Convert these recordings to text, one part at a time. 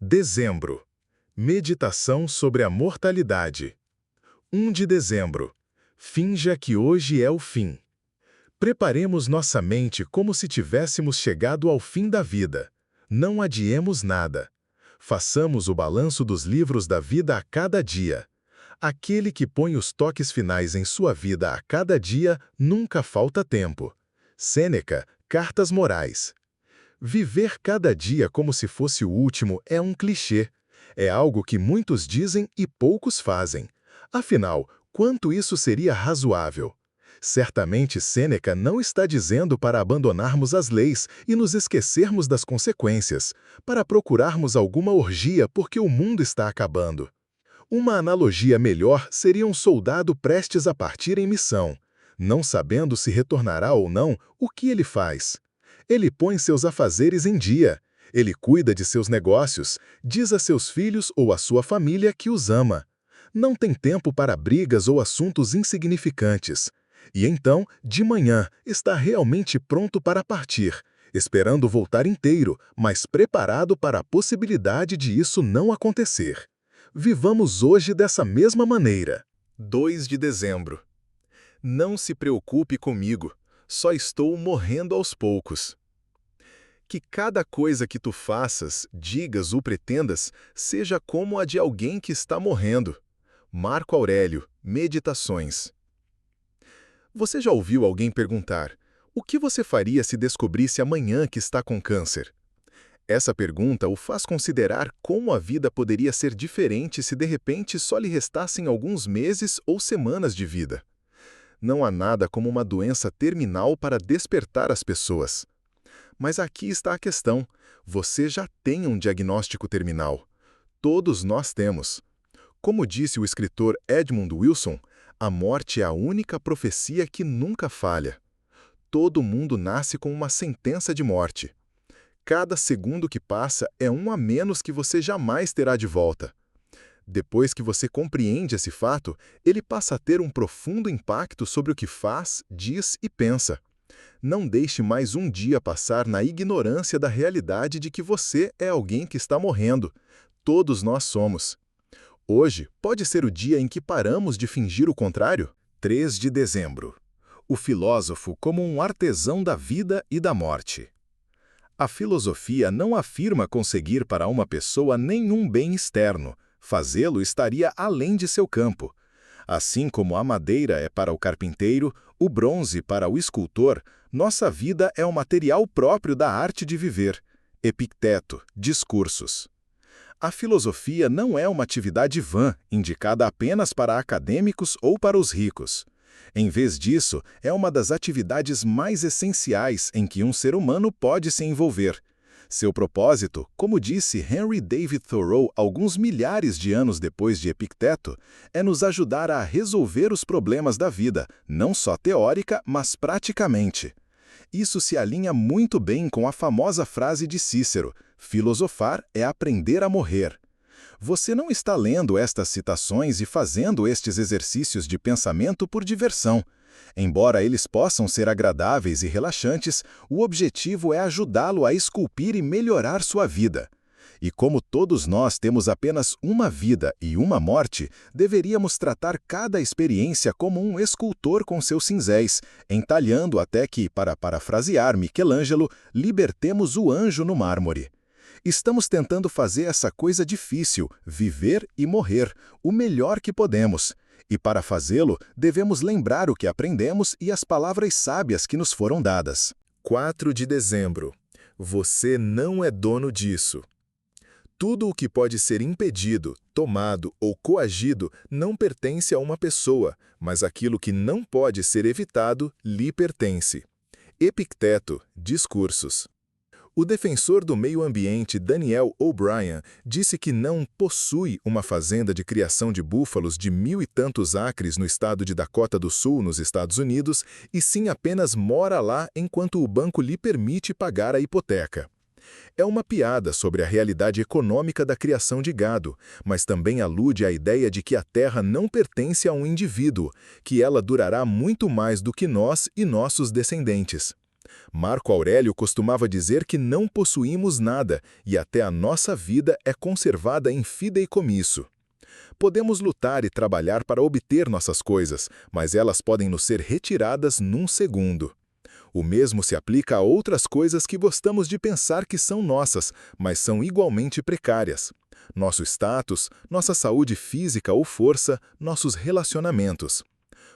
Dezembro. Meditação sobre a mortalidade. 1 de dezembro. Finja que hoje é o fim. Preparemos nossa mente como se tivéssemos chegado ao fim da vida. Não adiemos nada. Façamos o balanço dos livros da vida a cada dia. Aquele que põe os toques finais em sua vida a cada dia nunca falta tempo. Sêneca, Cartas Morais. Viver cada dia como se fosse o último é um clichê. É algo que muitos dizem e poucos fazem. Afinal, quanto isso seria razoável? Certamente Sêneca não está dizendo para abandonarmos as leis e nos esquecermos das consequências, para procurarmos alguma orgia porque o mundo está acabando. Uma analogia melhor seria um soldado prestes a partir em missão. Não sabendo se retornará ou não, o que ele faz? Ele põe seus afazeres em dia. Ele cuida de seus negócios, diz a seus filhos ou à sua família que os ama. Não tem tempo para brigas ou assuntos insignificantes. E então, de manhã, está realmente pronto para partir, esperando voltar inteiro, mas preparado para a possibilidade de isso não acontecer. Vivamos hoje dessa mesma maneira. 2 de dezembro. Não se preocupe comigo, só estou morrendo aos poucos. Que cada coisa que tu faças, digas ou pretendas, seja como a de alguém que está morrendo. Marco Aurélio, Meditações. Você já ouviu alguém perguntar: o que você faria se descobrisse amanhã que está com câncer? Essa pergunta o faz considerar como a vida poderia ser diferente se de repente só lhe restassem alguns meses ou semanas de vida. Não há nada como uma doença terminal para despertar as pessoas. Mas aqui está a questão. Você já tem um diagnóstico terminal. Todos nós temos. Como disse o escritor Edmund Wilson, a morte é a única profecia que nunca falha. Todo mundo nasce com uma sentença de morte. Cada segundo que passa é um a menos que você jamais terá de volta. Depois que você compreende esse fato, ele passa a ter um profundo impacto sobre o que faz, diz e pensa. Não deixe mais um dia passar na ignorância da realidade de que você é alguém que está morrendo. Todos nós somos. Hoje pode ser o dia em que paramos de fingir o contrário? 3 de dezembro. O filósofo como um artesão da vida e da morte. A filosofia não afirma conseguir para uma pessoa nenhum bem externo. Fazê-lo estaria além de seu campo. Assim como a madeira é para o carpinteiro, o bronze para o escultor, nossa vida é o material próprio da arte de viver. Epicteto, Discursos. A filosofia não é uma atividade vã, indicada apenas para acadêmicos ou para os ricos. Em vez disso, é uma das atividades mais essenciais em que um ser humano pode se envolver. Seu propósito, como disse Henry David Thoreau alguns milhares de anos depois de Epicteto, é nos ajudar a resolver os problemas da vida, não só teórica, mas praticamente. Isso se alinha muito bem com a famosa frase de Cícero: filosofar é aprender a morrer. Você não está lendo estas citações e fazendo estes exercícios de pensamento por diversão. Embora eles possam ser agradáveis e relaxantes, o objetivo é ajudá-lo a esculpir e melhorar sua vida. E como todos nós temos apenas uma vida e uma morte, deveríamos tratar cada experiência como um escultor com seus cinzéis, entalhando até que, para parafrasear Michelangelo, libertemos o anjo no mármore. Estamos tentando fazer essa coisa difícil, viver e morrer, o melhor que podemos. E para fazê-lo, devemos lembrar o que aprendemos e as palavras sábias que nos foram dadas. 4 de dezembro. Você não é dono disso. Tudo o que pode ser impedido, tomado ou coagido não pertence a uma pessoa, mas aquilo que não pode ser evitado lhe pertence. Epicteto, Discursos. O defensor do meio ambiente Daniel O'Brien disse que não possui uma fazenda de criação de búfalos de 1000 e tantos acres no estado de Dakota do Sul, nos Estados Unidos, e sim apenas mora lá enquanto o banco lhe permite pagar a hipoteca. É uma piada sobre a realidade econômica da criação de gado, mas também alude à ideia de que a terra não pertence a um indivíduo, que ela durará muito mais do que nós e nossos descendentes. Marco Aurélio costumava dizer que não possuímos nada e até a nossa vida é conservada em fideicomisso. Podemos lutar e trabalhar para obter nossas coisas, mas elas podem nos ser retiradas num segundo. O mesmo se aplica a outras coisas que gostamos de pensar que são nossas, mas são igualmente precárias. Nosso status, nossa saúde física ou força, nossos relacionamentos.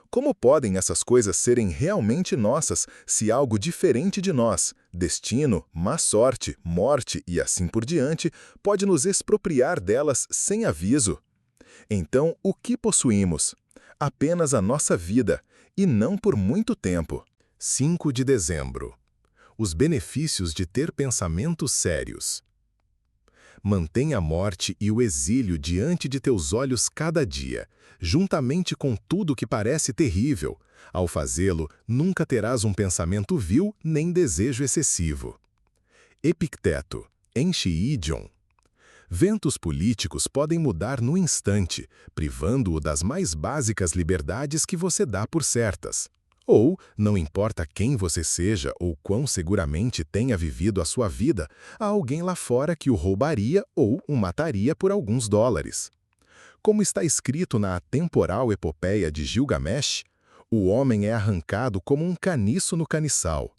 Como podem essas coisas serem realmente nossas se algo diferente de nós, destino, má sorte, morte e assim por diante, pode nos expropriar delas sem aviso? Então, o que possuímos? Apenas a nossa vida, e não por muito tempo. 5 de dezembro. Os benefícios de ter pensamentos sérios. Mantenha a morte e o exílio diante de teus olhos cada dia, juntamente com tudo que parece terrível. Ao fazê-lo, nunca terás um pensamento vil nem desejo excessivo. Epicteto, Encheidion. Ventos políticos podem mudar no instante, privando-o das mais básicas liberdades que você dá por certas. Ou, não importa quem você seja ou quão seguramente tenha vivido a sua vida, há alguém lá fora que o roubaria ou o mataria por alguns dólares. Como está escrito na atemporal epopeia de Gilgamesh, o homem é arrancado como um caniço no caniçal.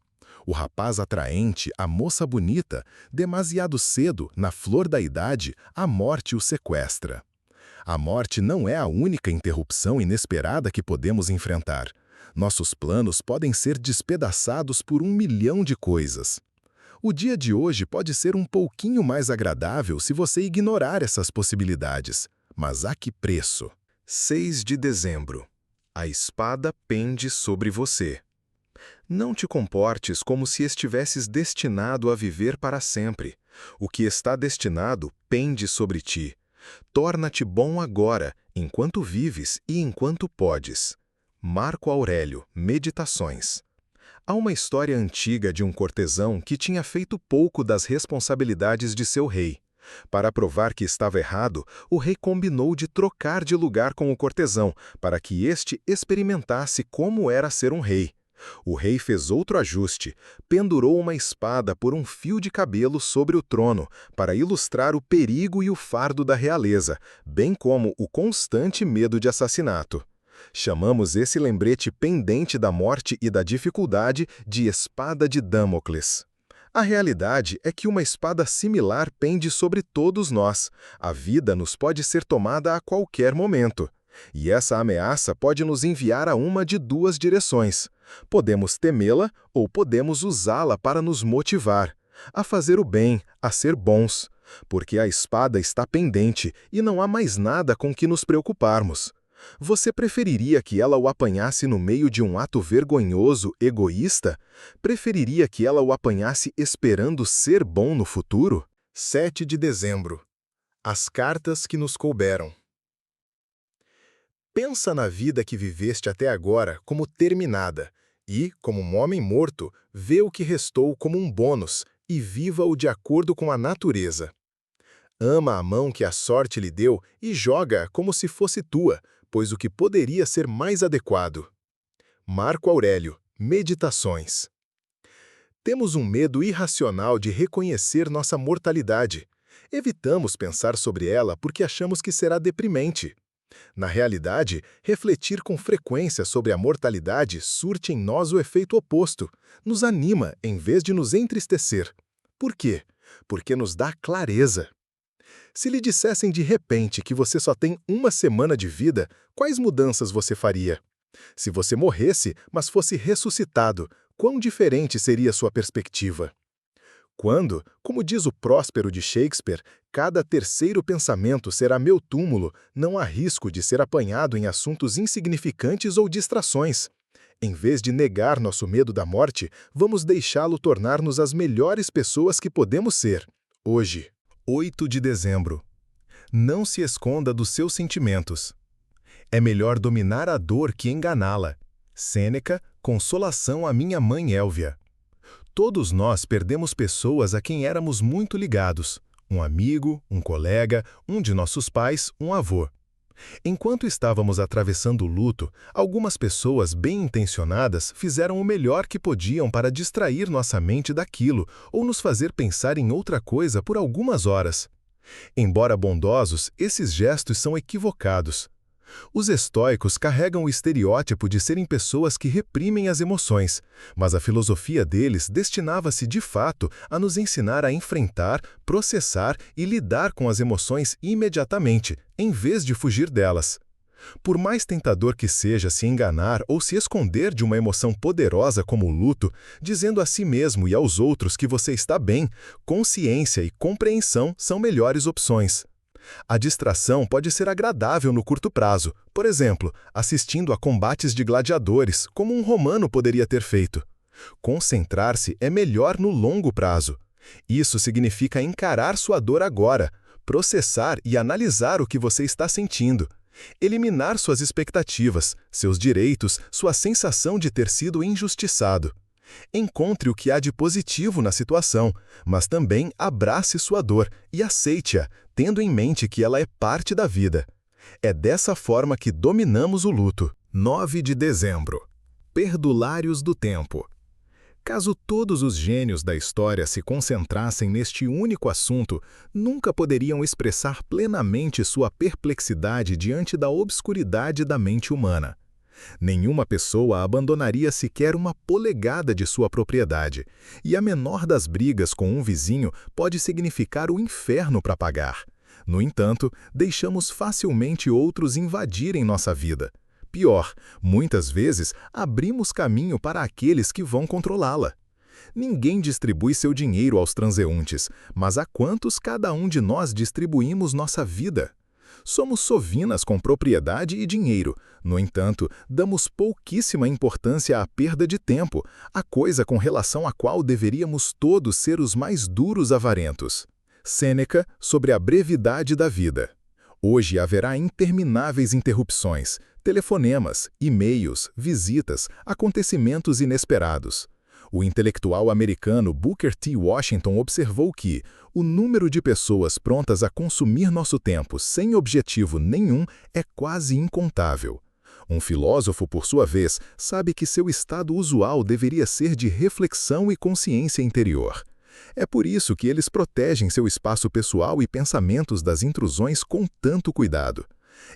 O rapaz atraente, a moça bonita, demasiado cedo, na flor da idade, a morte o sequestra. A morte não é a única interrupção inesperada que podemos enfrentar. Nossos planos podem ser despedaçados por 1.000.000 de coisas. O dia de hoje pode ser um pouquinho mais agradável se você ignorar essas possibilidades. Mas a que preço? 6 de dezembro. A espada pende sobre você. Não te comportes como se estivesses destinado a viver para sempre. O que está destinado pende sobre ti. Torna-te bom agora, enquanto vives e enquanto podes. Marco Aurélio, Meditações. Há uma história antiga de um cortesão que tinha feito pouco das responsabilidades de seu rei. Para provar que estava errado, o rei combinou de trocar de lugar com o cortesão, para que este experimentasse como era ser um rei. O rei fez outro ajuste, pendurou uma espada por um fio de cabelo sobre o trono, para ilustrar o perigo e o fardo da realeza, bem como o constante medo de assassinato. Chamamos esse lembrete pendente da morte e da dificuldade de espada de Damocles. A realidade é que uma espada similar pende sobre todos nós. A vida nos pode ser tomada a qualquer momento. E essa ameaça pode nos enviar a uma de duas direções. Podemos temê-la ou podemos usá-la para nos motivar, a fazer o bem, a ser bons. Porque a espada está pendente e não há mais nada com que nos preocuparmos. Você preferiria que ela o apanhasse no meio de um ato vergonhoso, egoísta? Preferiria que ela o apanhasse esperando ser bom no futuro? 7 de dezembro. As cartas que nos couberam. Pensa na vida que viveste até agora como terminada e, como um homem morto, vê o que restou como um bônus e viva-o de acordo com a natureza. Ama a mão que a sorte lhe deu e joga-a como se fosse tua, pois o que poderia ser mais adequado. Marco Aurélio, Meditações. Temos um medo irracional de reconhecer nossa mortalidade. Evitamos pensar sobre ela porque achamos que será deprimente. Na realidade, refletir com frequência sobre a mortalidade surte em nós o efeito oposto, nos anima em vez de nos entristecer. Por quê? Porque nos dá clareza. Se lhe dissessem de repente que você só tem uma semana de vida, quais mudanças você faria? Se você morresse, mas fosse ressuscitado, quão diferente seria sua perspectiva? Quando, como diz o Próspero de Shakespeare, cada terceiro pensamento será meu túmulo, não há risco de ser apanhado em assuntos insignificantes ou distrações. Em vez de negar nosso medo da morte, vamos deixá-lo tornar-nos as melhores pessoas que podemos ser, hoje. 8 de dezembro. Não se esconda dos seus sentimentos. É melhor dominar a dor que enganá-la. Sêneca, Consolação à minha mãe Élvia. Todos nós perdemos pessoas a quem éramos muito ligados. Um amigo, um colega, um de nossos pais, um avô. Enquanto estávamos atravessando o luto, algumas pessoas bem intencionadas fizeram o melhor que podiam para distrair nossa mente daquilo ou nos fazer pensar em outra coisa por algumas horas. Embora bondosos, esses gestos são equivocados. Os estoicos carregam o estereótipo de serem pessoas que reprimem as emoções, mas a filosofia deles destinava-se de fato a nos ensinar a enfrentar, processar e lidar com as emoções imediatamente, em vez de fugir delas. Por mais tentador que seja se enganar ou se esconder de uma emoção poderosa como o luto, dizendo a si mesmo e aos outros que você está bem, consciência e compreensão são melhores opções. A distração pode ser agradável no curto prazo, por exemplo, assistindo a combates de gladiadores, como um romano poderia ter feito. Concentrar-se é melhor no longo prazo. Isso significa encarar sua dor agora, processar e analisar o que você está sentindo. Eliminar suas expectativas, seus direitos, sua sensação de ter sido injustiçado. Encontre o que há de positivo na situação, mas também abrace sua dor e aceite-a, tendo em mente que ela é parte da vida. É dessa forma que dominamos o luto. 9 de dezembro. Perdulários do tempo. Caso todos os gênios da história se concentrassem neste único assunto, nunca poderiam expressar plenamente sua perplexidade diante da obscuridade da mente humana. Nenhuma pessoa abandonaria sequer uma polegada de sua propriedade, e a menor das brigas com um vizinho pode significar o inferno para pagar. No entanto, deixamos facilmente outros invadirem nossa vida. Pior, muitas vezes abrimos caminho para aqueles que vão controlá-la. Ninguém distribui seu dinheiro aos transeuntes, mas a quantos cada um de nós distribuímos nossa vida? Somos sovinas com propriedade e dinheiro. No entanto, damos pouquíssima importância à perda de tempo, a coisa com relação à qual deveríamos todos ser os mais duros avarentos. Sêneca, sobre a brevidade da vida. Hoje haverá intermináveis interrupções, telefonemas, e-mails, visitas, acontecimentos inesperados. O intelectual americano Booker T. Washington observou que o número de pessoas prontas a consumir nosso tempo sem objetivo nenhum é quase incontável. Um filósofo, por sua vez, sabe que seu estado usual deveria ser de reflexão e consciência interior. É por isso que eles protegem seu espaço pessoal e pensamentos das intrusões com tanto cuidado.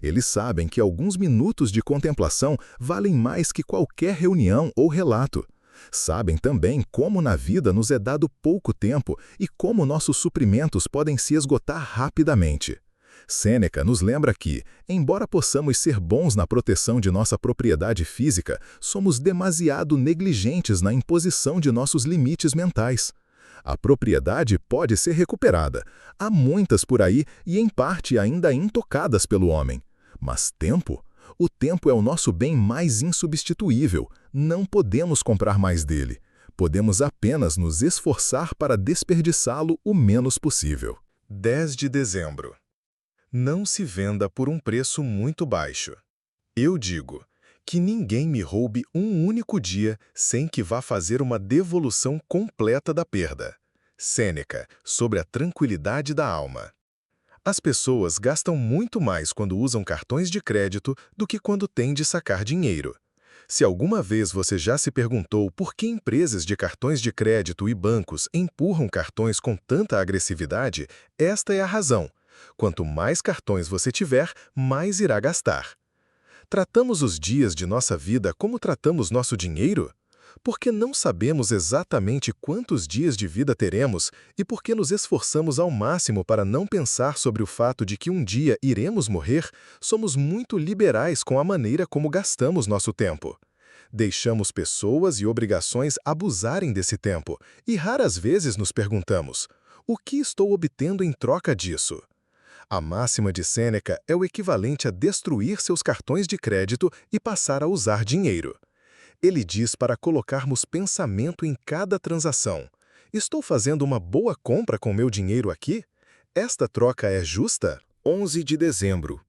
Eles sabem que alguns minutos de contemplação valem mais que qualquer reunião ou relato. Sabem também como na vida nos é dado pouco tempo e como nossos suprimentos podem se esgotar rapidamente. Sêneca nos lembra que, embora possamos ser bons na proteção de nossa propriedade física, somos demasiado negligentes na imposição de nossos limites mentais. A propriedade pode ser recuperada. Há muitas por aí e, em parte, ainda intocadas pelo homem. Mas tempo? O tempo é o nosso bem mais insubstituível. Não podemos comprar mais dele. Podemos apenas nos esforçar para desperdiçá-lo o menos possível. 10 de dezembro. Não se venda por um preço muito baixo. Eu digo que ninguém me roube um único dia sem que vá fazer uma devolução completa da perda. Sêneca, sobre a tranquilidade da alma. As pessoas gastam muito mais quando usam cartões de crédito do que quando têm de sacar dinheiro. Se alguma vez você já se perguntou por que empresas de cartões de crédito e bancos empurram cartões com tanta agressividade, esta é a razão. Quanto mais cartões você tiver, mais irá gastar. Tratamos os dias de nossa vida como tratamos nosso dinheiro? Porque não sabemos exatamente quantos dias de vida teremos e porque nos esforçamos ao máximo para não pensar sobre o fato de que um dia iremos morrer, somos muito liberais com a maneira como gastamos nosso tempo. Deixamos pessoas e obrigações abusarem desse tempo e raras vezes nos perguntamos: o que estou obtendo em troca disso? A máxima de Sêneca é o equivalente a destruir seus cartões de crédito e passar a usar dinheiro. Ele diz para colocarmos pensamento em cada transação. Estou fazendo uma boa compra com meu dinheiro aqui? Esta troca é justa? 11 de dezembro.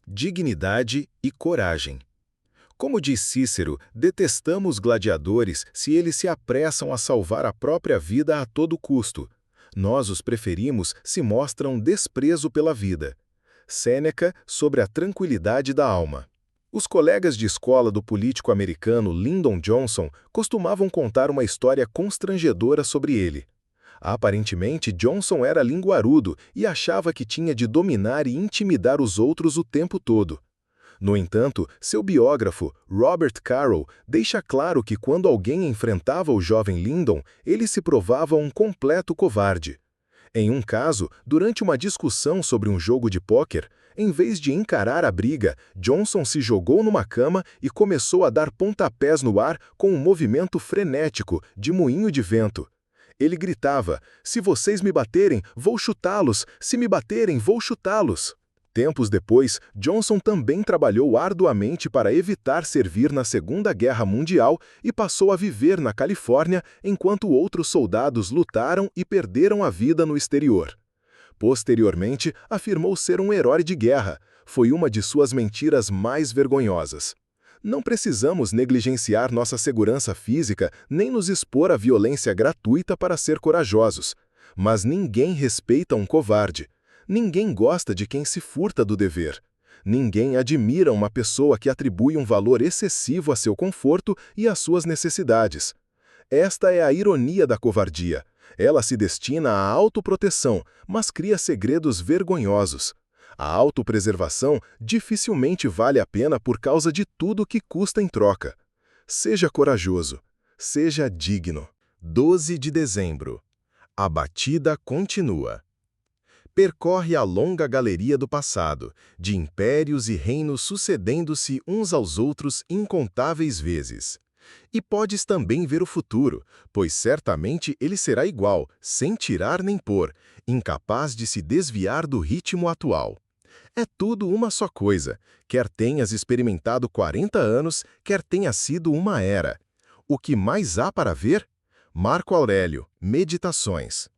Dignidade e coragem. Como diz Cícero, detestamos gladiadores se eles se apressam a salvar a própria vida a todo custo. Nós os preferimos se mostram desprezo pela vida. Sêneca sobre a tranquilidade da alma. Os colegas de escola do político americano Lyndon Johnson costumavam contar uma história constrangedora sobre ele. Aparentemente, Johnson era linguarudo e achava que tinha de dominar e intimidar os outros o tempo todo. No entanto, seu biógrafo, Robert Carroll, deixa claro que quando alguém enfrentava o jovem Lyndon, ele se provava um completo covarde. Em um caso, durante uma discussão sobre um jogo de pôquer, em vez de encarar a briga, Johnson se jogou numa cama e começou a dar pontapés no ar com um movimento frenético, de moinho de vento. Ele gritava: "Se vocês me baterem, vou chutá-los! Se me baterem, vou chutá-los!" Tempos depois, Johnson também trabalhou arduamente para evitar servir na Segunda Guerra Mundial e passou a viver na Califórnia enquanto outros soldados lutaram e perderam a vida no exterior. Posteriormente, afirmou ser um herói de guerra. Foi uma de suas mentiras mais vergonhosas. Não precisamos negligenciar nossa segurança física nem nos expor à violência gratuita para ser corajosos. Mas ninguém respeita um covarde. Ninguém gosta de quem se furta do dever. Ninguém admira uma pessoa que atribui um valor excessivo a seu conforto e às suas necessidades. Esta é a ironia da covardia. Ela se destina à autoproteção, mas cria segredos vergonhosos. A autopreservação dificilmente vale a pena por causa de tudo que custa em troca. Seja corajoso. Seja digno. 12 de dezembro. A batida continua. Percorre a longa galeria do passado, de impérios e reinos sucedendo-se uns aos outros incontáveis vezes. E podes também ver o futuro, pois certamente ele será igual, sem tirar nem pôr, incapaz de se desviar do ritmo atual. É tudo uma só coisa, quer tenhas experimentado 40 anos, quer tenha sido uma era. O que mais há para ver? Marco Aurélio, Meditações.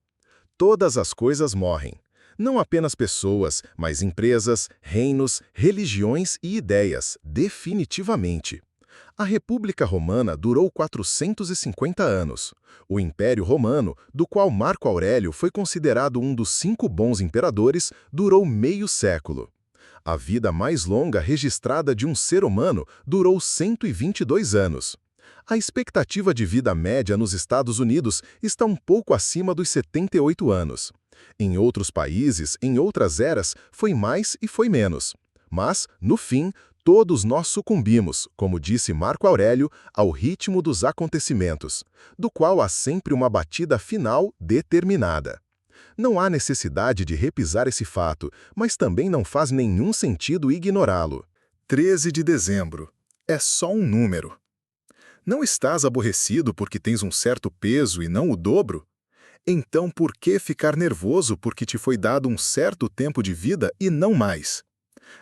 Todas as coisas morrem. Não apenas pessoas, mas empresas, reinos, religiões e ideias, definitivamente. A República Romana durou 450 anos. O Império Romano, do qual Marco Aurélio foi considerado um dos 5 bons imperadores, durou meio século. A vida mais longa registrada de um ser humano durou 122 anos. A expectativa de vida média nos Estados Unidos está um pouco acima dos 78 anos. Em outros países, em outras eras, foi mais e foi menos. Mas, no fim, todos nós sucumbimos, como disse Marco Aurélio, ao ritmo dos acontecimentos, do qual há sempre uma batida final determinada. Não há necessidade de repisar esse fato, mas também não faz nenhum sentido ignorá-lo. 13 de dezembro. É só um número. Não estás aborrecido porque tens um certo peso e não o dobro? Então por que ficar nervoso porque te foi dado um certo tempo de vida e não mais?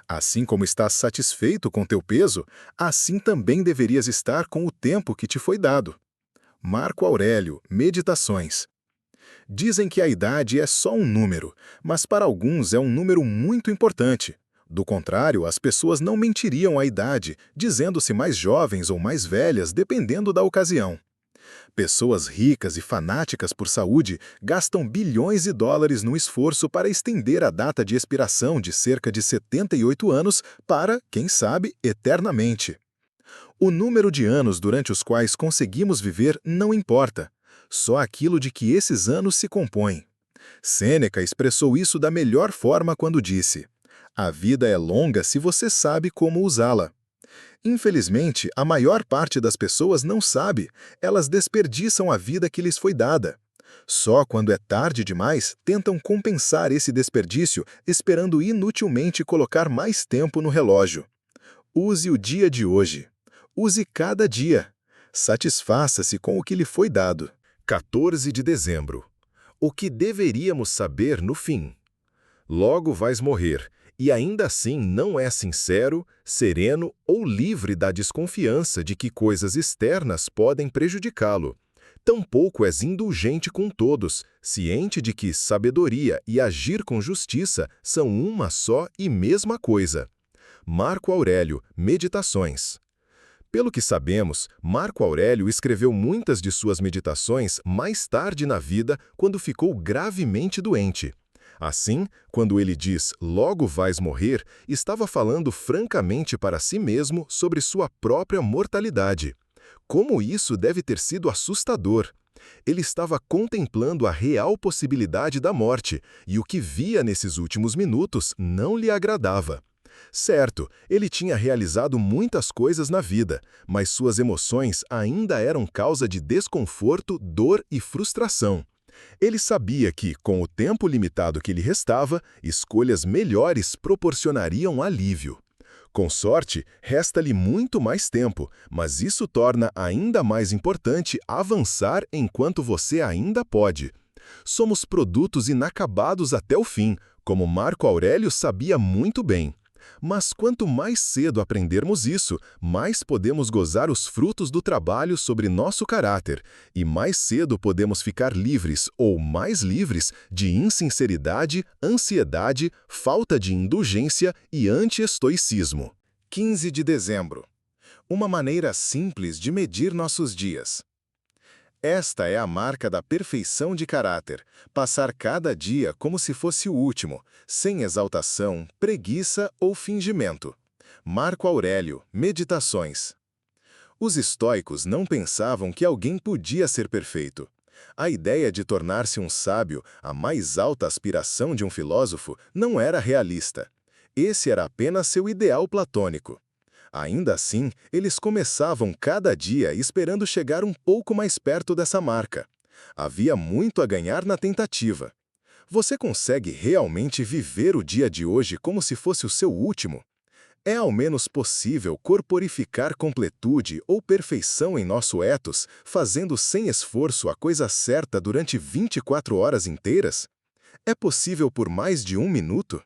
Assim como estás satisfeito com teu peso, assim também deverias estar com o tempo que te foi dado. Marco Aurélio, Meditações. Dizem que a idade é só um número, mas para alguns é um número muito importante. Do contrário, as pessoas não mentiriam a idade, dizendo-se mais jovens ou mais velhas, dependendo da ocasião. Pessoas ricas e fanáticas por saúde gastam bilhões de dólares no esforço para estender a data de expiração de cerca de 78 anos para, quem sabe, eternamente. O número de anos durante os quais conseguimos viver não importa, só aquilo de que esses anos se compõem. Sêneca expressou isso da melhor forma quando disse: "A vida é longa se você sabe como usá-la." Infelizmente, a maior parte das pessoas não sabe, elas desperdiçam a vida que lhes foi dada. Só quando é tarde demais, tentam compensar esse desperdício, esperando inutilmente colocar mais tempo no relógio. Use o dia de hoje. Use cada dia. Satisfaça-se com o que lhe foi dado. 14 de dezembro. O que deveríamos saber no fim? Logo vais morrer, e ainda assim não é sincero, sereno ou livre da desconfiança de que coisas externas podem prejudicá-lo. Tampouco és indulgente com todos, ciente de que sabedoria e agir com justiça são uma só e mesma coisa. Marco Aurélio, Meditações. Pelo que sabemos, Marco Aurélio escreveu muitas de suas meditações mais tarde na vida, quando ficou gravemente doente. Assim, quando ele diz "logo vais morrer", estava falando francamente para si mesmo sobre sua própria mortalidade. Como isso deve ter sido assustador! Ele estava contemplando a real possibilidade da morte, e o que via nesses últimos minutos não lhe agradava. Certo, ele tinha realizado muitas coisas na vida, mas suas emoções ainda eram causa de desconforto, dor e frustração. Ele sabia que, com o tempo limitado que lhe restava, escolhas melhores proporcionariam alívio. Com sorte, resta-lhe muito mais tempo, mas isso torna ainda mais importante avançar enquanto você ainda pode. Somos produtos inacabados até o fim, como Marco Aurélio sabia muito bem. Mas quanto mais cedo aprendermos isso, mais podemos gozar os frutos do trabalho sobre nosso caráter, e mais cedo podemos ficar livres ou mais livres de insinceridade, ansiedade, falta de indulgência e anti-estoicismo. 15 de dezembro. Uma maneira simples de medir nossos dias. Esta é a marca da perfeição de caráter, passar cada dia como se fosse o último, sem exaltação, preguiça ou fingimento. Marco Aurélio, Meditações. Os estoicos não pensavam que alguém podia ser perfeito. A ideia de tornar-se um sábio, a mais alta aspiração de um filósofo, não era realista. Esse era apenas seu ideal platônico. Ainda assim, eles começavam cada dia esperando chegar um pouco mais perto dessa marca. Havia muito a ganhar na tentativa. Você consegue realmente viver o dia de hoje como se fosse o seu último? É ao menos possível corporificar completude ou perfeição em nosso ethos, fazendo sem esforço a coisa certa durante 24 horas inteiras? É possível por mais de um minuto?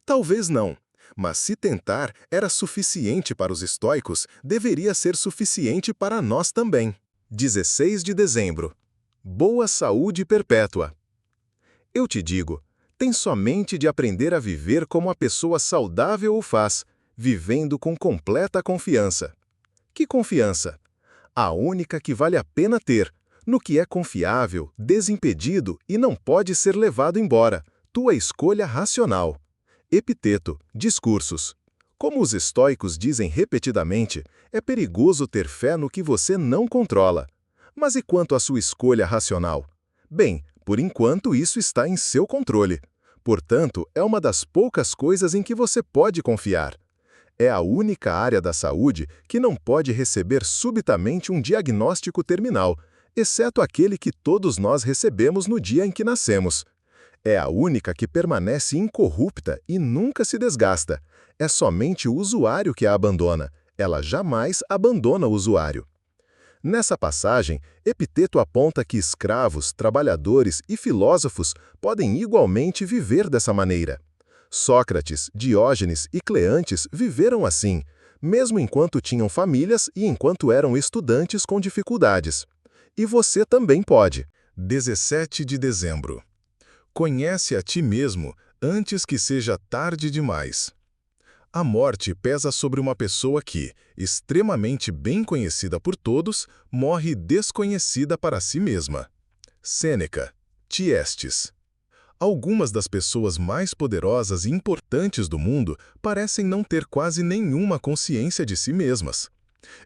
Talvez não. Mas se tentar era suficiente para os estoicos, deveria ser suficiente para nós também. 16 de dezembro. Boa saúde perpétua. Eu te digo, tem somente de aprender a viver como a pessoa saudável o faz, vivendo com completa confiança. Que confiança? A única que vale a pena ter, no que é confiável, desimpedido e não pode ser levado embora, tua escolha racional. Epiteto, discursos. Como os estoicos dizem repetidamente, é perigoso ter fé no que você não controla. Mas e quanto à sua escolha racional? Bem, por enquanto isso está em seu controle. Portanto, é uma das poucas coisas em que você pode confiar. É a única área da saúde que não pode receber subitamente um diagnóstico terminal, exceto aquele que todos nós recebemos no dia em que nascemos. É a única que permanece incorrupta e nunca se desgasta. É somente o usuário que a abandona. Ela jamais abandona o usuário. Nessa passagem, Epiteto aponta que escravos, trabalhadores e filósofos podem igualmente viver dessa maneira. Sócrates, Diógenes e Cleantes viveram assim, mesmo enquanto tinham famílias e enquanto eram estudantes com dificuldades. E você também pode. 17 de dezembro. Conhece a ti mesmo antes que seja tarde demais. A morte pesa sobre uma pessoa que, extremamente bem conhecida por todos, morre desconhecida para si mesma. Sêneca, Tiestes. Algumas das pessoas mais poderosas e importantes do mundo parecem não ter quase nenhuma consciência de si mesmas.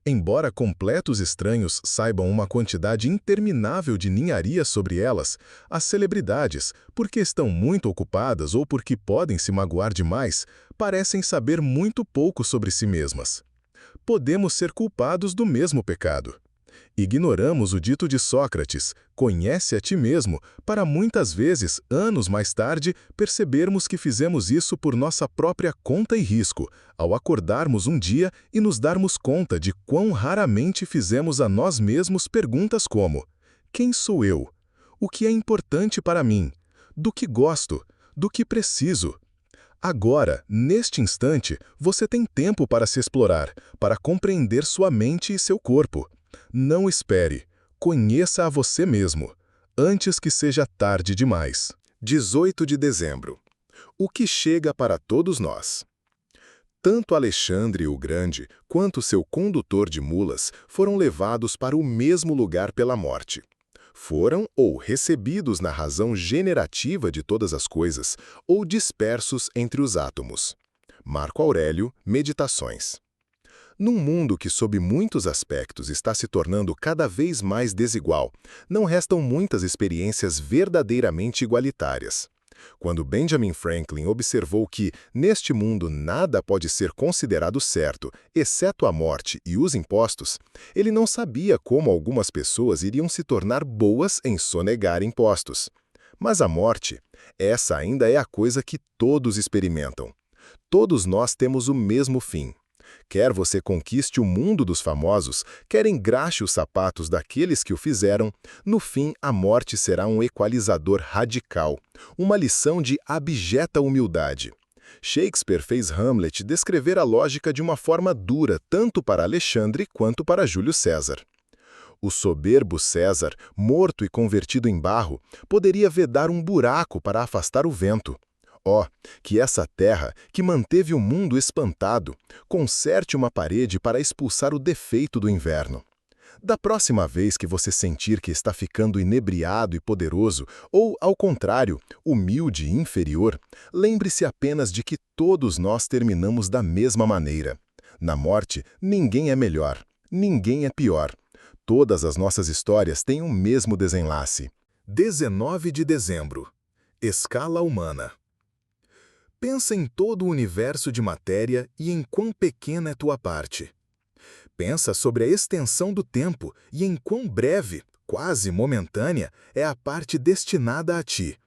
Embora completos estranhos saibam uma quantidade interminável de ninharia sobre elas, as celebridades, porque estão muito ocupadas ou porque podem se magoar demais, parecem saber muito pouco sobre si mesmas. Podemos ser culpados do mesmo pecado. Ignoramos o dito de Sócrates, conhece a ti mesmo, para muitas vezes, anos mais tarde, percebermos que fizemos isso por nossa própria conta e risco, ao acordarmos um dia e nos darmos conta de quão raramente fizemos a nós mesmos perguntas como: quem sou eu? O que é importante para mim? Do que gosto? Do que preciso? Agora, neste instante, você tem tempo para se explorar, para compreender sua mente e seu corpo. Não espere. Conheça a você mesmo, antes que seja tarde demais. 18 de dezembro. O que chega para todos nós. Tanto Alexandre o Grande quanto seu condutor de mulas foram levados para o mesmo lugar pela morte. Foram ou recebidos na razão generativa de todas as coisas, ou dispersos entre os átomos. Marco Aurélio, Meditações. Num mundo que, sob muitos aspectos, está se tornando cada vez mais desigual, não restam muitas experiências verdadeiramente igualitárias. Quando Benjamin Franklin observou que, neste mundo, nada pode ser considerado certo, exceto a morte e os impostos, ele não sabia como algumas pessoas iriam se tornar boas em sonegar impostos. Mas a morte, essa ainda é a coisa que todos experimentam. Todos nós temos o mesmo fim. Quer você conquiste o mundo dos famosos, quer engraxe os sapatos daqueles que o fizeram, no fim a morte será um equalizador radical, uma lição de abjeta humildade. Shakespeare fez Hamlet descrever a lógica de uma forma dura tanto para Alexandre quanto para Júlio César. O soberbo César, morto e convertido em barro, poderia vedar um buraco para afastar o vento. Oh, que essa terra, que manteve o mundo espantado, conserte uma parede para expulsar o defeito do inverno. Da próxima vez que você sentir que está ficando inebriado e poderoso, ou, ao contrário, humilde e inferior, lembre-se apenas de que todos nós terminamos da mesma maneira. Na morte, ninguém é melhor, ninguém é pior. Todas as nossas histórias têm o mesmo desenlace. 19 de dezembro. Escala humana. Pensa em todo o universo de matéria e em quão pequena é tua parte. Pensa sobre a extensão do tempo e em quão breve, quase momentânea, é a parte destinada a ti.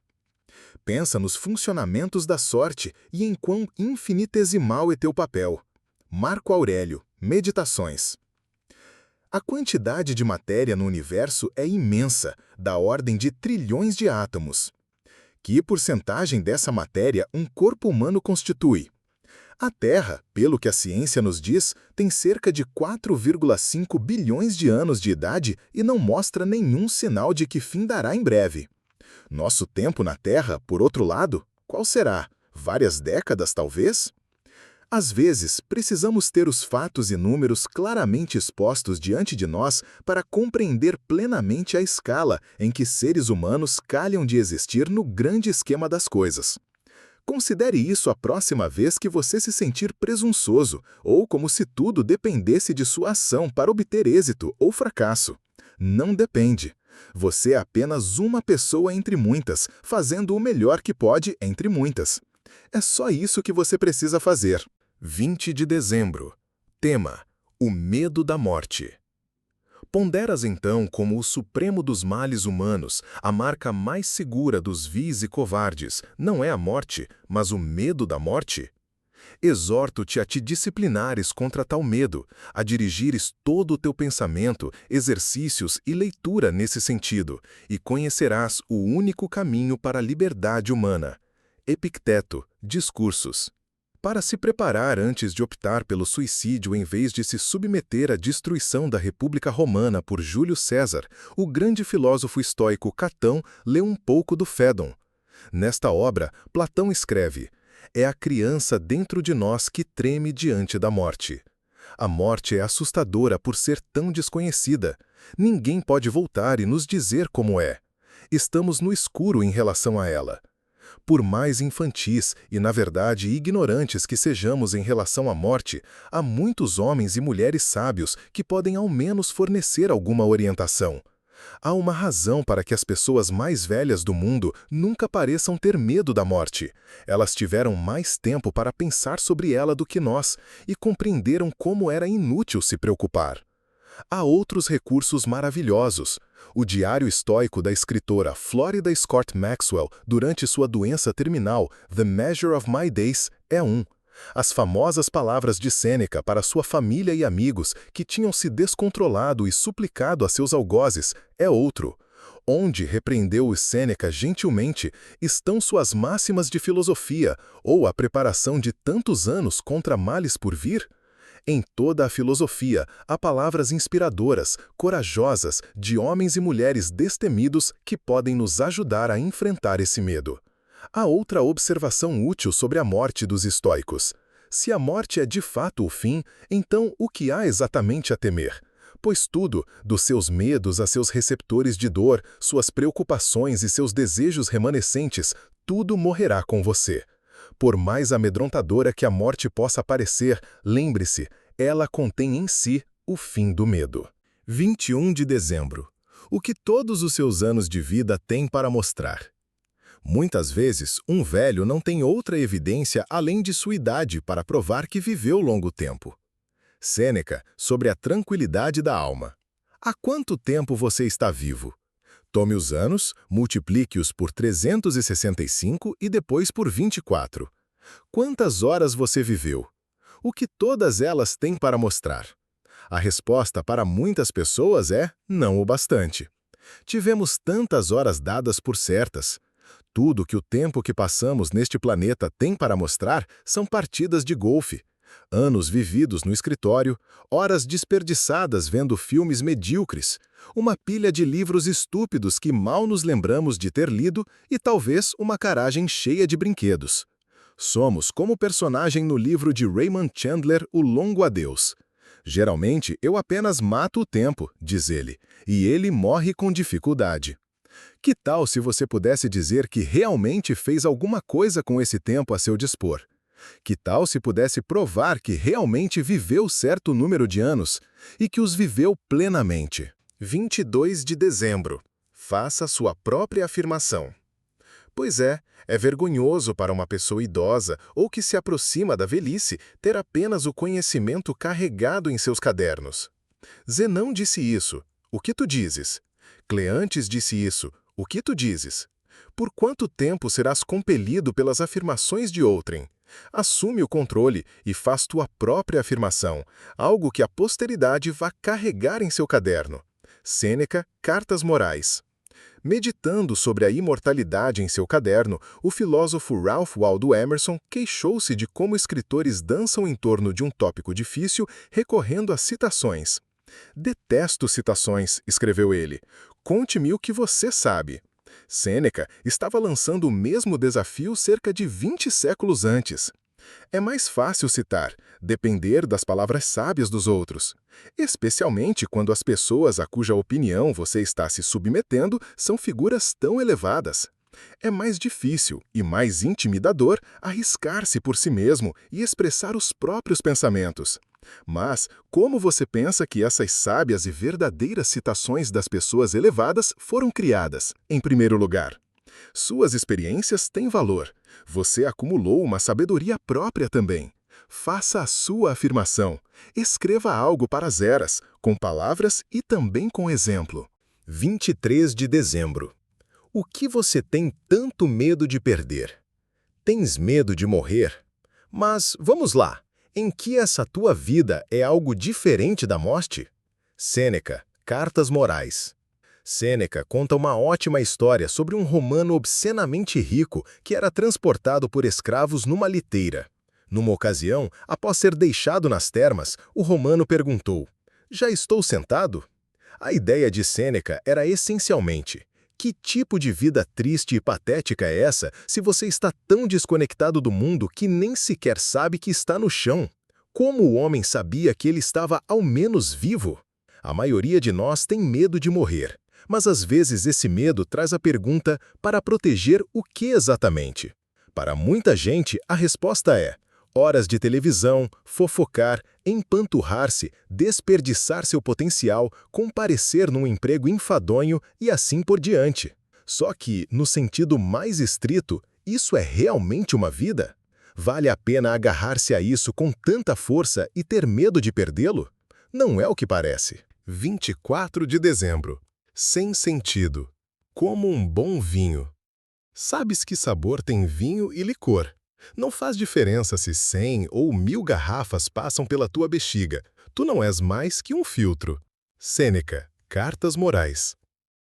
Pensa nos funcionamentos da sorte e em quão infinitesimal é teu papel. Marco Aurélio, Meditações. A quantidade de matéria no universo é imensa, da ordem de trilhões de átomos. Que porcentagem dessa matéria um corpo humano constitui? A Terra, pelo que a ciência nos diz, tem cerca de 4,5 bilhões de anos de idade e não mostra nenhum sinal de que findará em breve. Nosso tempo na Terra, por outro lado, qual será? Várias décadas, talvez? Às vezes, precisamos ter os fatos e números claramente expostos diante de nós para compreender plenamente a escala em que seres humanos calham de existir no grande esquema das coisas. Considere isso a próxima vez que você se sentir presunçoso, ou como se tudo dependesse de sua ação para obter êxito ou fracasso. Não depende. Você é apenas uma pessoa entre muitas, fazendo o melhor que pode entre muitas. É só isso que você precisa fazer. 20 de dezembro. Tema: o medo da morte. Ponderas então como o supremo dos males humanos, a marca mais segura dos vis e covardes, não é a morte, mas o medo da morte? Exorto-te a te disciplinares contra tal medo, a dirigires todo o teu pensamento, exercícios e leitura nesse sentido, e conhecerás o único caminho para a liberdade humana. Epicteto, Discursos. Para se preparar antes de optar pelo suicídio em vez de se submeter à destruição da República Romana por Júlio César, o grande filósofo estoico Catão leu um pouco do Fédon. Nesta obra, Platão escreve: é a criança dentro de nós que treme diante da morte. A morte é assustadora por ser tão desconhecida. Ninguém pode voltar e nos dizer como é. Estamos no escuro em relação a ela. Por mais infantis e, na verdade, ignorantes que sejamos em relação à morte, há muitos homens e mulheres sábios que podem ao menos fornecer alguma orientação. Há uma razão para que as pessoas mais velhas do mundo nunca pareçam ter medo da morte. Elas tiveram mais tempo para pensar sobre ela do que nós e compreenderam como era inútil se preocupar. Há outros recursos maravilhosos. O diário estoico da escritora Florida Scott Maxwell durante sua doença terminal, The Measure of My Days, é um. As famosas palavras de Sêneca para sua família e amigos que tinham se descontrolado e suplicado a seus algozes é outro. Onde repreendeu Sêneca gentilmente estão suas máximas de filosofia ou a preparação de tantos anos contra males por vir? Em toda a filosofia, há palavras inspiradoras, corajosas, de homens e mulheres destemidos que podem nos ajudar a enfrentar esse medo. Há outra observação útil sobre a morte dos estoicos. Se a morte é de fato o fim, então o que há exatamente a temer? Pois tudo, dos seus medos a seus receptores de dor, suas preocupações e seus desejos remanescentes, tudo morrerá com você. Por mais amedrontadora que a morte possa parecer, lembre-se, ela contém em si o fim do medo. 21 de dezembro. O que todos os seus anos de vida têm para mostrar? Muitas vezes, um velho não tem outra evidência além de sua idade para provar que viveu longo tempo. Sêneca, sobre a tranquilidade da alma. Há quanto tempo você está vivo? Tome os anos, multiplique-os por 365 e depois por 24. Quantas horas você viveu? O que todas elas têm para mostrar? A resposta para muitas pessoas é não o bastante. Tivemos tantas horas dadas por certas. Tudo que o tempo que passamos neste planeta tem para mostrar são partidas de golfe, anos vividos no escritório, horas desperdiçadas vendo filmes medíocres, uma pilha de livros estúpidos que mal nos lembramos de ter lido e talvez uma garagem cheia de brinquedos. Somos como o personagem no livro de Raymond Chandler, O Longo Adeus. Geralmente, eu apenas mato o tempo, diz ele, e ele morre com dificuldade. Que tal se você pudesse dizer que realmente fez alguma coisa com esse tempo a seu dispor? Que tal se pudesse provar que realmente viveu certo número de anos e que os viveu plenamente? 22 de dezembro. Faça sua própria afirmação. Pois é vergonhoso para uma pessoa idosa ou que se aproxima da velhice ter apenas o conhecimento carregado em seus cadernos. Zenão disse isso. O que tu dizes? Cleantes disse isso. O que tu dizes? Por quanto tempo serás compelido pelas afirmações de outrem? Assume o controle e faz tua própria afirmação, algo que a posteridade vá carregar em seu caderno. Sêneca, Cartas Morais. Meditando sobre a imortalidade em seu caderno, o filósofo Ralph Waldo Emerson queixou-se de como escritores dançam em torno de um tópico difícil, recorrendo a citações. Detesto citações, escreveu ele. Conte-me o que você sabe. Sêneca estava lançando o mesmo desafio cerca de 20 séculos antes. É mais fácil citar, depender das palavras sábias dos outros, especialmente quando as pessoas a cuja opinião você está se submetendo são figuras tão elevadas. É mais difícil e mais intimidador arriscar-se por si mesmo e expressar os próprios pensamentos. Mas como você pensa que essas sábias e verdadeiras citações das pessoas elevadas foram criadas? Em primeiro lugar, suas experiências têm valor. Você acumulou uma sabedoria própria também. Faça a sua afirmação. Escreva algo para as eras, com palavras e também com exemplo. 23 de dezembro. O que você tem tanto medo de perder? Tens medo de morrer? Mas vamos lá. Em que essa tua vida é algo diferente da morte? Sêneca, Cartas Morais. Sêneca conta uma ótima história sobre um romano obscenamente rico que era transportado por escravos numa liteira. Numa ocasião, após ser deixado nas termas, o romano perguntou: "Já estou sentado?" A ideia de Sêneca era essencialmente: que tipo de vida triste e patética é essa se você está tão desconectado do mundo que nem sequer sabe que está no chão? Como o homem sabia que ele estava ao menos vivo? A maioria de nós tem medo de morrer, mas às vezes esse medo traz a pergunta: para proteger o que exatamente? Para muita gente, a resposta é: horas de televisão, fofocar, empanturrar-se, desperdiçar seu potencial, comparecer num emprego enfadonho e assim por diante. Só que, no sentido mais estrito, isso é realmente uma vida? Vale a pena agarrar-se a isso com tanta força e ter medo de perdê-lo? Não é o que parece. 24 de dezembro. Sem sentido. Como um bom vinho. Sabes que sabor tem vinho e licor. Não faz diferença se 100 ou 1000 garrafas passam pela tua bexiga. Tu não és mais que um filtro. Sêneca, Cartas Morais.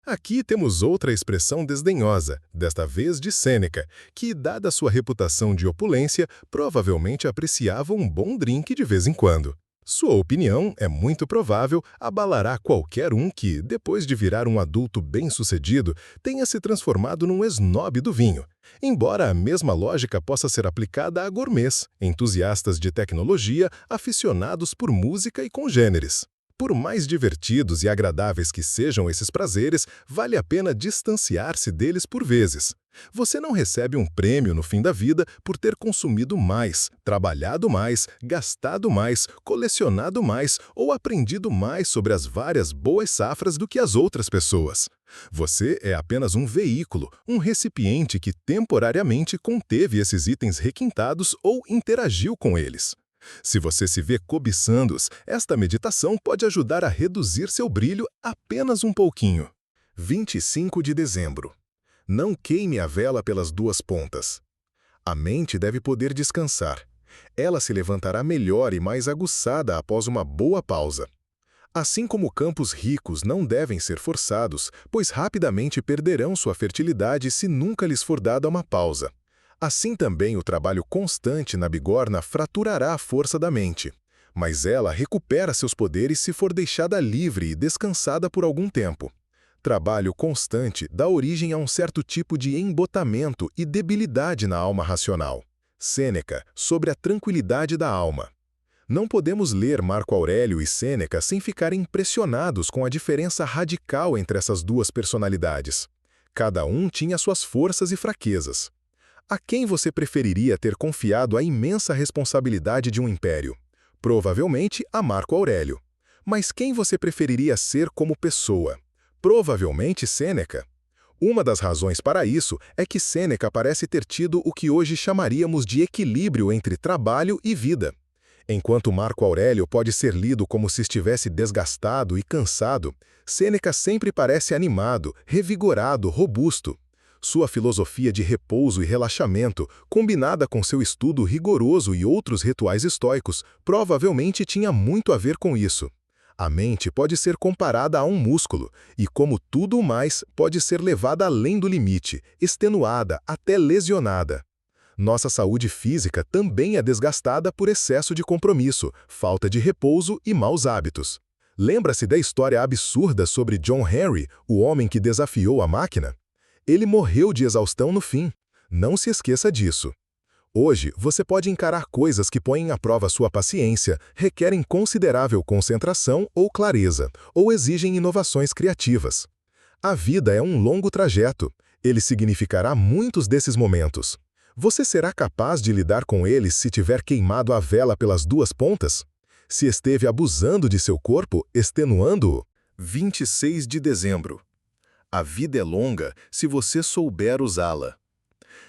Aqui temos outra expressão desdenhosa, desta vez de Sêneca, que, dada sua reputação de opulência, provavelmente apreciava um bom drink de vez em quando. Sua opinião, é muito provável, abalará qualquer um que, depois de virar um adulto bem-sucedido, tenha se transformado num esnobe do vinho. Embora a mesma lógica possa ser aplicada a gourmets, entusiastas de tecnologia, aficionados por música e congêneres. Por mais divertidos e agradáveis que sejam esses prazeres, vale a pena distanciar-se deles por vezes. Você não recebe um prêmio no fim da vida por ter consumido mais, trabalhado mais, gastado mais, colecionado mais ou aprendido mais sobre as várias boas safras do que as outras pessoas. Você é apenas um veículo, um recipiente que temporariamente conteve esses itens requintados ou interagiu com eles. Se você se vê cobiçando-os, esta meditação pode ajudar a reduzir seu brilho apenas um pouquinho. 25 de dezembro. Não queime a vela pelas duas pontas. A mente deve poder descansar. Ela se levantará melhor e mais aguçada após uma boa pausa. Assim como campos ricos não devem ser forçados, pois rapidamente perderão sua fertilidade se nunca lhes for dada uma pausa. Assim também o trabalho constante na bigorna fraturará a força da mente, mas ela recupera seus poderes se for deixada livre e descansada por algum tempo. Trabalho constante dá origem a um certo tipo de embotamento e debilidade na alma racional. Sêneca, sobre a tranquilidade da alma. Não podemos ler Marco Aurélio e Sêneca sem ficar impressionados com a diferença radical entre essas duas personalidades. Cada um tinha suas forças e fraquezas. A quem você preferiria ter confiado a imensa responsabilidade de um império? Provavelmente a Marco Aurélio. Mas quem você preferiria ser como pessoa? Provavelmente Sêneca. Uma das razões para isso é que Sêneca parece ter tido o que hoje chamaríamos de equilíbrio entre trabalho e vida. Enquanto Marco Aurélio pode ser lido como se estivesse desgastado e cansado, Sêneca sempre parece animado, revigorado, robusto. Sua filosofia de repouso e relaxamento, combinada com seu estudo rigoroso e outros rituais estoicos, provavelmente tinha muito a ver com isso. A mente pode ser comparada a um músculo, e como tudo o mais, pode ser levada além do limite, extenuada, até lesionada. Nossa saúde física também é desgastada por excesso de compromisso, falta de repouso e maus hábitos. Lembra-se da história absurda sobre John Henry, o homem que desafiou a máquina? Ele morreu de exaustão no fim. Não se esqueça disso. Hoje, você pode encarar coisas que põem à prova sua paciência, requerem considerável concentração ou clareza, ou exigem inovações criativas. A vida é um longo trajeto. Ele significará muitos desses momentos. Você será capaz de lidar com eles se tiver queimado a vela pelas duas pontas? Se esteve abusando de seu corpo, extenuando-o? 26 de dezembro. A vida é longa se você souber usá-la.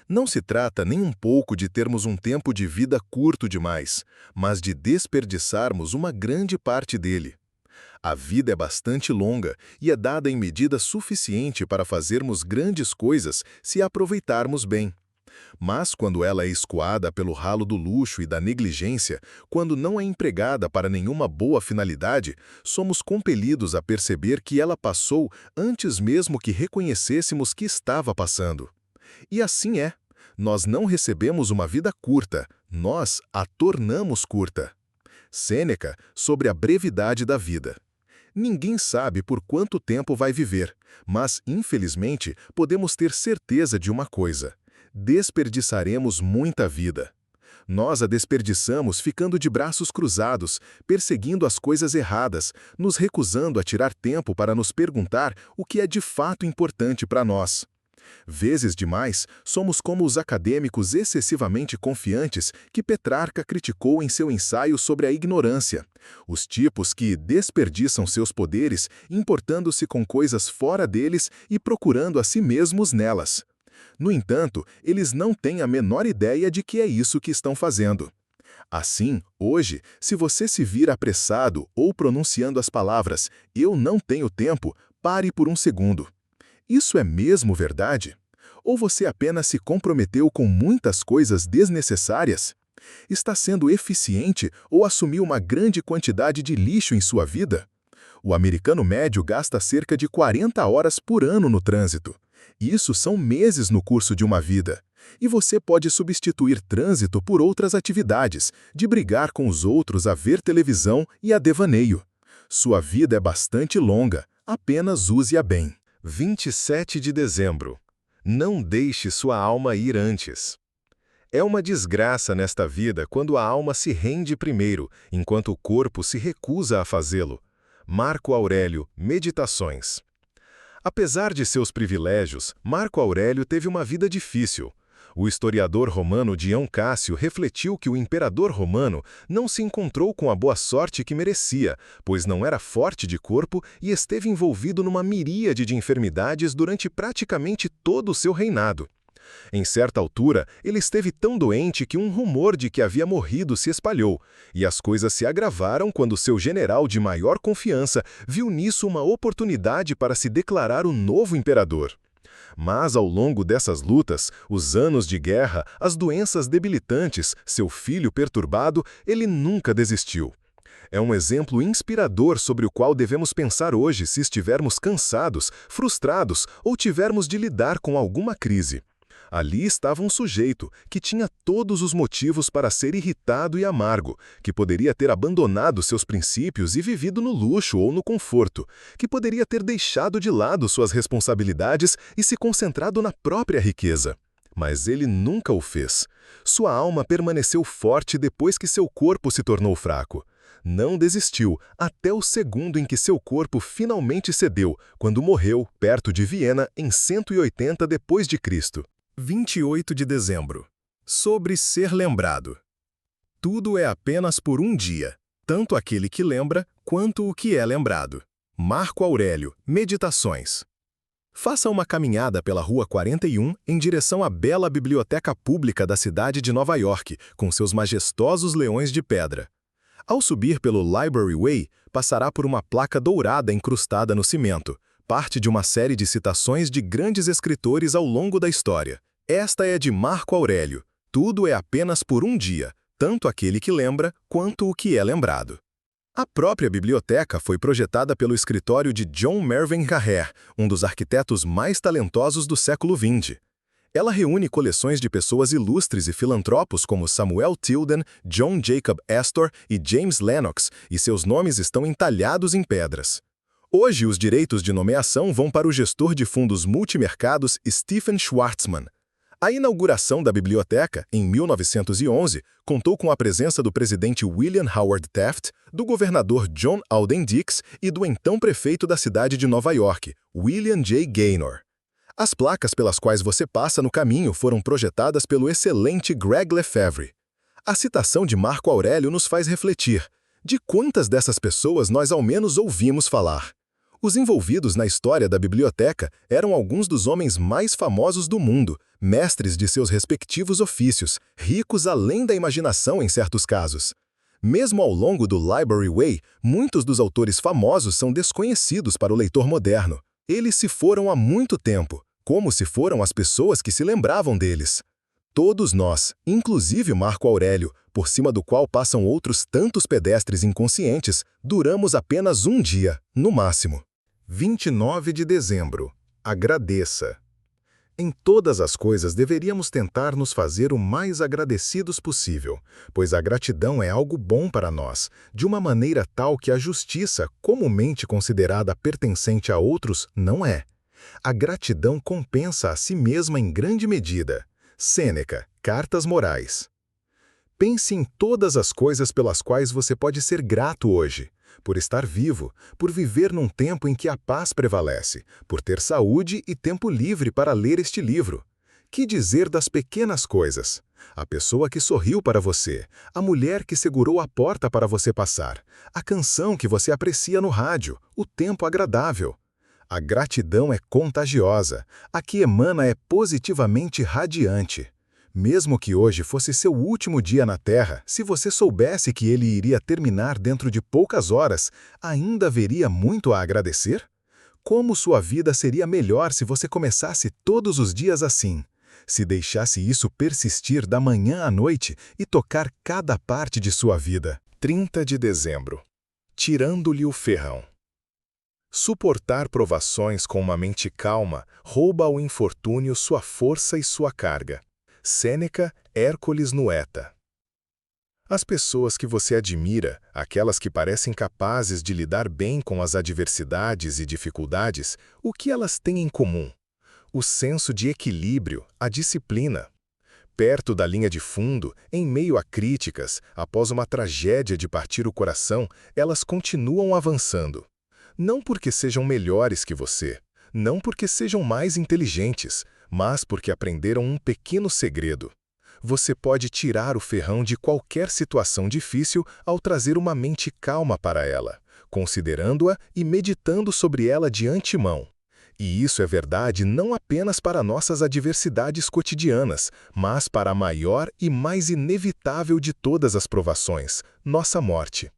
Não se trata nem um pouco de termos um tempo de vida curto demais, mas de desperdiçarmos uma grande parte dele. A vida é bastante longa e é dada em medida suficiente para fazermos grandes coisas se a aproveitarmos bem. Mas quando ela é escoada pelo ralo do luxo e da negligência, quando não é empregada para nenhuma boa finalidade, somos compelidos a perceber que ela passou antes mesmo que reconhecêssemos que estava passando. E assim é. Nós não recebemos uma vida curta, nós a tornamos curta. Sêneca, sobre a brevidade da vida. Ninguém sabe por quanto tempo vai viver, mas, infelizmente, podemos ter certeza de uma coisa: desperdiçaremos muita vida. Nós a desperdiçamos ficando de braços cruzados, perseguindo as coisas erradas, nos recusando a tirar tempo para nos perguntar o que é de fato importante para nós. Vezes demais, somos como os acadêmicos excessivamente confiantes que Petrarca criticou em seu ensaio sobre a ignorância, os tipos que desperdiçam seus poderes importando-se com coisas fora deles e procurando a si mesmos nelas. No entanto, eles não têm a menor ideia de que é isso que estão fazendo. Assim, hoje, se você se vir apressado ou pronunciando as palavras "eu não tenho tempo", pare por um segundo. Isso é mesmo verdade? Ou você apenas se comprometeu com muitas coisas desnecessárias? Está sendo eficiente ou assumiu uma grande quantidade de lixo em sua vida? O americano médio gasta cerca de 40 horas por ano no trânsito. Isso são meses no curso de uma vida. E você pode substituir trânsito por outras atividades, de brigar com os outros a ver televisão e a devaneio. Sua vida é bastante longa, apenas use-a bem. 27 de dezembro. Não deixe sua alma ir antes. É uma desgraça nesta vida quando a alma se rende primeiro, enquanto o corpo se recusa a fazê-lo. Marco Aurélio, Meditações. Apesar de seus privilégios, Marco Aurélio teve uma vida difícil. O historiador romano Dião Cássio refletiu que o imperador romano não se encontrou com a boa sorte que merecia, pois não era forte de corpo e esteve envolvido numa miríade de enfermidades durante praticamente todo o seu reinado. Em certa altura, ele esteve tão doente que um rumor de que havia morrido se espalhou, e as coisas se agravaram quando seu general de maior confiança viu nisso uma oportunidade para se declarar o novo imperador. Mas, ao longo dessas lutas, os anos de guerra, as doenças debilitantes, seu filho perturbado, ele nunca desistiu. É um exemplo inspirador sobre o qual devemos pensar hoje se estivermos cansados, frustrados ou tivermos de lidar com alguma crise. Ali estava um sujeito que tinha todos os motivos para ser irritado e amargo, que poderia ter abandonado seus princípios e vivido no luxo ou no conforto, que poderia ter deixado de lado suas responsabilidades e se concentrado na própria riqueza. Mas ele nunca o fez. Sua alma permaneceu forte depois que seu corpo se tornou fraco. Não desistiu até o segundo em que seu corpo finalmente cedeu, quando morreu perto de Viena em 180 d.C. 28 de dezembro. Sobre ser lembrado. Tudo é apenas por um dia, tanto aquele que lembra quanto o que é lembrado. Marco Aurélio, Meditações. Faça uma caminhada pela Rua 41 em direção à bela biblioteca pública da cidade de Nova York, com seus majestosos leões de pedra. Ao subir pelo Library Way, passará por uma placa dourada incrustada no cimento, parte de uma série de citações de grandes escritores ao longo da história. Esta é de Marco Aurélio. Tudo é apenas por um dia, tanto aquele que lembra quanto o que é lembrado. A própria biblioteca foi projetada pelo escritório de John Mervyn Caher, um dos arquitetos mais talentosos do século XX. Ela reúne coleções de pessoas ilustres e filantropos como Samuel Tilden, John Jacob Astor e James Lennox, e seus nomes estão entalhados em pedras. Hoje, os direitos de nomeação vão para o gestor de fundos multimercados Stephen Schwarzman. A inauguração da biblioteca, em 1911, contou com a presença do presidente William Howard Taft, do governador John Alden Dix e do então prefeito da cidade de Nova York, William J. Gaynor. As placas pelas quais você passa no caminho foram projetadas pelo excelente Greg Lefebvre. A citação de Marco Aurélio nos faz refletir: de quantas dessas pessoas nós ao menos ouvimos falar? Os envolvidos na história da biblioteca eram alguns dos homens mais famosos do mundo, mestres de seus respectivos ofícios, ricos além da imaginação em certos casos. Mesmo ao longo do Library Way, muitos dos autores famosos são desconhecidos para o leitor moderno. Eles se foram há muito tempo, como se foram as pessoas que se lembravam deles. Todos nós, inclusive Marco Aurélio, por cima do qual passam outros tantos pedestres inconscientes, duramos apenas um dia, no máximo. 29 de dezembro. Agradeça. Em todas as coisas deveríamos tentar nos fazer o mais agradecidos possível, pois a gratidão é algo bom para nós, de uma maneira tal que a justiça, comumente considerada pertencente a outros, não é. A gratidão compensa a si mesma em grande medida. Sêneca, Cartas Morais. Pense em todas as coisas pelas quais você pode ser grato hoje. Por estar vivo, por viver num tempo em que a paz prevalece, por ter saúde e tempo livre para ler este livro. Que dizer das pequenas coisas? A pessoa que sorriu para você, a mulher que segurou a porta para você passar, a canção que você aprecia no rádio, o tempo agradável. A gratidão é contagiosa, a que emana é positivamente radiante. Mesmo que hoje fosse seu último dia na Terra, se você soubesse que ele iria terminar dentro de poucas horas, ainda haveria muito a agradecer? Como sua vida seria melhor se você começasse todos os dias assim? Se deixasse isso persistir da manhã à noite e tocar cada parte de sua vida. 30 de dezembro. Tirando-lhe o ferrão. Suportar provações com uma mente calma rouba ao infortúnio sua força e sua carga. Sêneca, Hércules Nueta. As pessoas que você admira, aquelas que parecem capazes de lidar bem com as adversidades e dificuldades, o que elas têm em comum? O senso de equilíbrio, a disciplina. Perto da linha de fundo, em meio a críticas, após uma tragédia de partir o coração, elas continuam avançando. Não porque sejam melhores que você, não porque sejam mais inteligentes, mas porque aprenderam um pequeno segredo. Você pode tirar o ferrão de qualquer situação difícil ao trazer uma mente calma para ela, considerando-a e meditando sobre ela de antemão. E isso é verdade não apenas para nossas adversidades cotidianas, mas para a maior e mais inevitável de todas as provações, nossa morte.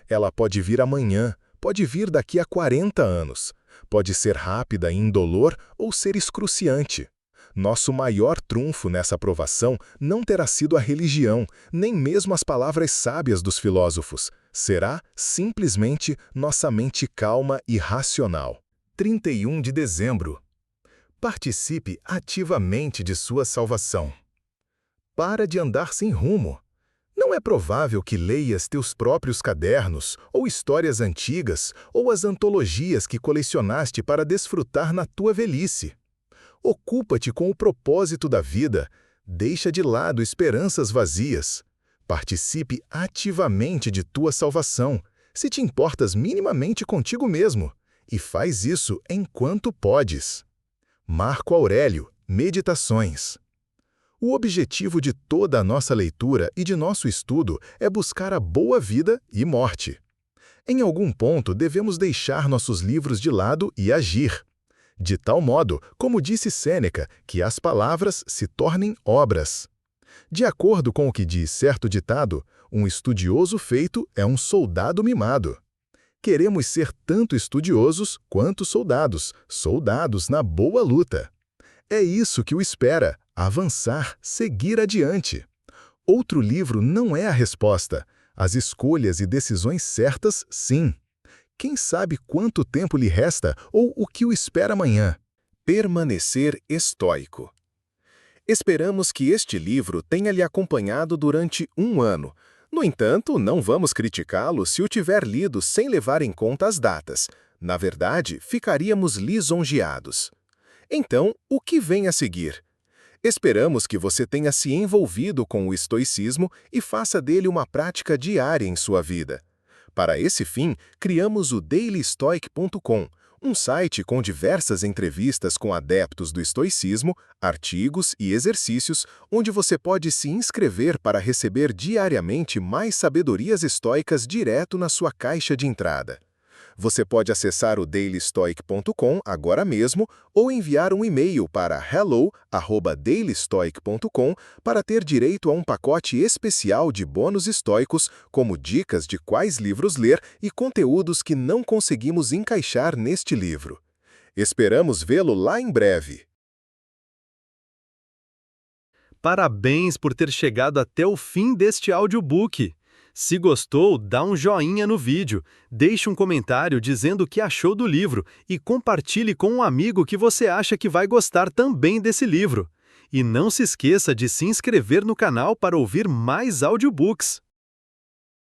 Ela pode vir amanhã, pode vir daqui a 40 anos, pode ser rápida e indolor ou ser excruciante. Nosso maior trunfo nessa provação não terá sido a religião, nem mesmo as palavras sábias dos filósofos. Será, simplesmente, nossa mente calma e racional. 31 de dezembro. Participe ativamente de sua salvação. Para de andar sem rumo. Não é provável que leias teus próprios cadernos, ou histórias antigas, ou as antologias que colecionaste para desfrutar na tua velhice. Ocupa-te com o propósito da vida, deixa de lado esperanças vazias. Participe ativamente de tua salvação, se te importas minimamente contigo mesmo, e faz isso enquanto podes. Marco Aurélio, Meditações. O objetivo de toda a nossa leitura e de nosso estudo é buscar a boa vida e morte. Em algum ponto, devemos deixar nossos livros de lado e agir. De tal modo, como disse Sêneca, que as palavras se tornem obras. De acordo com o que diz certo ditado, um estudioso feito é um soldado mimado. Queremos ser tanto estudiosos quanto soldados, soldados na boa luta. É isso que o espera, avançar, seguir adiante. Outro livro não é a resposta. As escolhas e decisões certas, sim. Quem sabe quanto tempo lhe resta ou o que o espera amanhã? Permanecer estoico. Esperamos que este livro tenha lhe acompanhado durante um ano. No entanto, não vamos criticá-lo se o tiver lido sem levar em conta as datas. Na verdade, ficaríamos lisonjeados. Então, o que vem a seguir? Esperamos que você tenha se envolvido com o estoicismo e faça dele uma prática diária em sua vida. Para esse fim, criamos o dailystoic.com, um site com diversas entrevistas com adeptos do estoicismo, artigos e exercícios, onde você pode se inscrever para receber diariamente mais sabedorias estoicas direto na sua caixa de entrada. Você pode acessar o dailystoic.com agora mesmo ou enviar um e-mail para hello@dailystoic.com para ter direito a um pacote especial de bônus estoicos, como dicas de quais livros ler e conteúdos que não conseguimos encaixar neste livro. Esperamos vê-lo lá em breve. Parabéns por ter chegado até o fim deste audiobook! Se gostou, dá um joinha no vídeo, deixe um comentário dizendo o que achou do livro e compartilhe com um amigo que você acha que vai gostar também desse livro. E não se esqueça de se inscrever no canal para ouvir mais audiobooks.